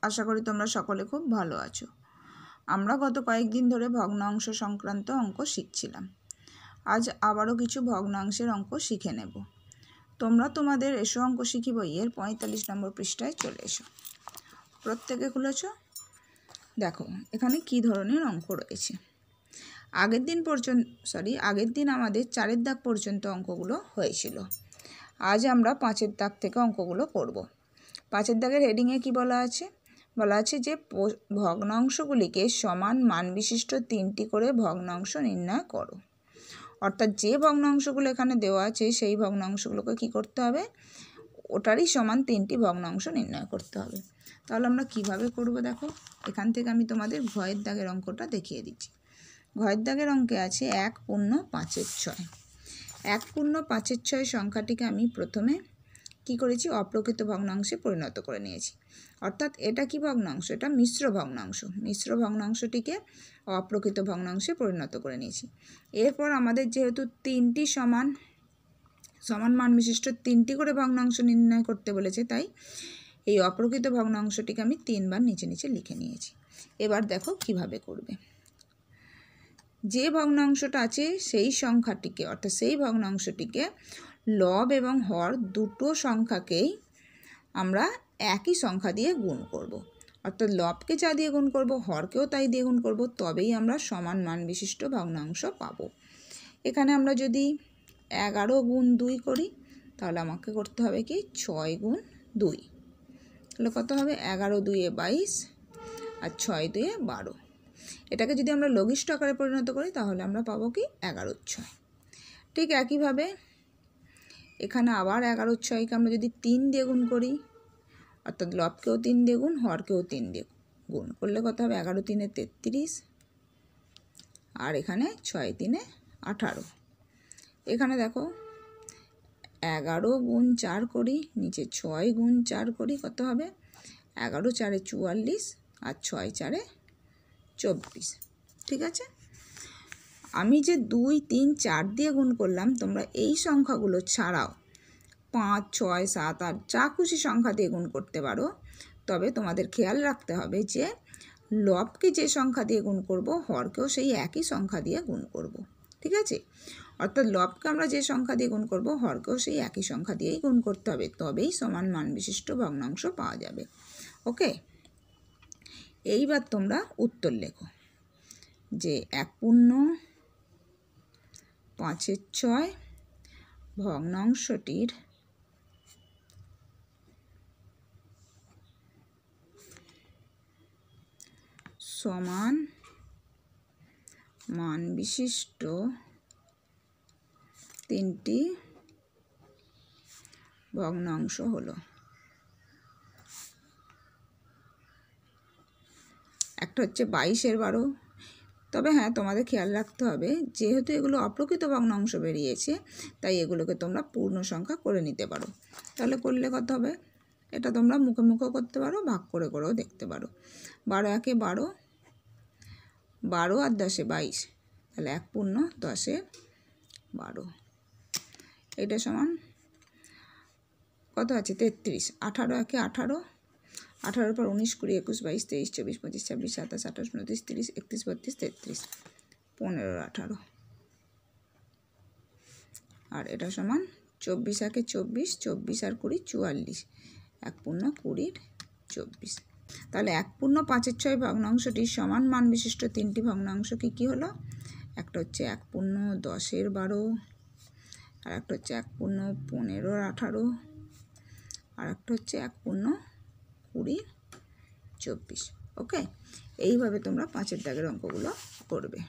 আশা করি তোমরা সকলে খুব ভালো আছো। আমরা গত কয়েকদিন ধরে ভগ্নাংশ সংক্রান্ত অঙ্ক শিখছিলাম। আজ আবারও কিছু ভগ্নাংশের অঙ্ক শিখে নেব। তোমরা তোমাদের এসো অঙ্ক শিখি বইয়ের ৪৫ নম্বর পৃষ্ঠায় চলে এসো। প্রত্যেকে খুলেছ। দেখো এখানে কি ধরনের অঙ্ক রয়েছে। আগের দিন আমাদের 4-এর দাগ পর্যন্ত অঙ্কগুলো হয়েছিল। আজ আমরা 5-এর দাগ থেকে অঙ্কগুলো করব। 5-এর দাগের হেডিংয়ে কি বলা আছে? বলা আছে যে ভগ্নাংশগুলিকে সমান মান বিশিষ্ট 3টি করে ভগ্নাংশ নির্ণয় করো। অর্থাৎ যে ভগ্নাংশগুলো এখানে দেওয়া আছে সেই ভগ্নাংশগুলোকে কি করতে হবে? ওটারই সমান 3টি ভগ্নাংশ নির্ণয় করতে হবে। তাহলে আমরা কিভাবে করব দেখো। এখান থেকে আমি তোমাদের ঘয়ের দাগের অঙ্কটা দেখিয়ে দিচ্ছি। ঘয়ের দাগের অঙ্কে আছে 1/5/6। 1/5/6 সংখ্যাটিকে আমি প্রথমে কি করেছি? অপ্রকৃত ভগ্নাংশে পরিণত করে নিয়েছি। অর্থাৎ এটা কি ভগ্নাংশ? এটা মিশ্র ভগ্নাংশ। মিশ্র ভগ্নাংশটিকে অপ্রকৃত ভগ্নাংশে পরিণত করে নিয়েছি। এরপর আমাদের যেহেতু 3টি সমান মান বিশিষ্ট 3টি করে ভগ্নাংশ নির্ণয় করতে বলেছে, তাই এই অপ্রকৃত ভগ্নাংশটিকে আমি 3বার নিচে নিচে লিখে নিয়েছি। এবার দেখো কিভাবে করবে। যে ভগ্নাংশটা আছে সেই সংখ্যাটিকে, অর্থাৎ সেই ভগ্নাংশটিকে লব এবং হর দুটো সংখ্যাকেই আমরা একই সংখ্যা দিয়ে গুণ করব। অর্থাৎ লবকে যা দিয়ে গুণ করব, হরকেও তাই দিয়ে গুণ করব, তবেই আমরা সমান মান বিশিষ্ট ভগ্নাংশ পাব। এখানে আমরা যদি 11 গুণ 2 করি, তাহলে আমাকে করতে হবে কি 6 গুণ 2। তাহলে কত হবে? 11 2 22 আর 6 2 12। এটাকে যদি আমরা লঘিষ্ঠ আকারে পরিণত করি তাহলে আমরা পাবো কি 11/6। ঠিক একইভাবে এখানে আবার 11/6কে আমরা যদি 3 দিয়ে গুণ করি, অর্থাৎ লবকেও 3 দিয়ে গুণ, হরকেও 3 দিয়ে গুণ করলে কত হবে? 11 3 33 আর এখানে 6 3 18। এখানে দেখো 11 গুণ 4 করি, নিচে 6 গুণ 4 করি, কত হবে? 11 4 44 আর 6 4 24। ঠিক আছে। আমি যে 2 3 4 দিয়ে গুণ করলাম, তোমরা এই সংখ্যাগুলো ছাড়াও 5 6 7 8 যা খুশি সংখ্যা দিয়ে গুণ করতে পারো। তবে তোমাদের খেয়াল রাখতে হবে যে লবকে যে সংখ্যা দিয়ে গুণ করব, হরকেও সেই একই সংখ্যা দিয়ে গুণ করব। ঠিক আছে। অর্থাৎ লবকে আমরা যে সংখ্যা দিয়ে গুণ করব, হরকেও সেই একই সংখ্যা দিয়েই গুণ করতে হবে, তবেই সমান মান বিশিষ্ট ভগ্নাংশ পাওয়া যাবে। ওকে। এইবার তোমরা উত্তর লেখো যে 1/5/6 ভগ্নাংশটির সমান মান বিশিষ্ট 3টি ভগ্নাংশ হলো। একটা হচ্ছে 22/12। তবে হ্যাঁ, তোমাদের খেয়াল রাখতে হবে যেহেতু এগুলো অপ্রকৃত ভগ্নাংশ বেরিয়েছে, তাই এগুলোকে তোমরা পূর্ণ সংখ্যা করে নিতে পারো। তাহলে করলে কত হবে? এটা তোমরা মুখে মুখেও করতে পারো, ভাগ করে করেও দেখতে পারো। 12 1 12, 12 আর 10 22, তাহলে 1/10/12। এটা সমান কত আছে? 33। 18 1 18, 18 পর 19 20 21 22 23 24 25 26 27 28 29 30 31 32 33, 15 18। আর এটা সমান 24 1 24, 24 আর 20 44, 1/20/24। তাহলে 1/5/6 ভগ্নাংশটির সমান মান বিশিষ্ট 3টি ভগ্নাংশ কি হলো? একটা হচ্ছে 1/10/12, আর একটা হচ্ছে 1/15/18, আর একটা হচ্ছে 1/20/24। ওকে। এইভাবে তোমরা 5-এর দাগের অঙ্কগুলো করবে।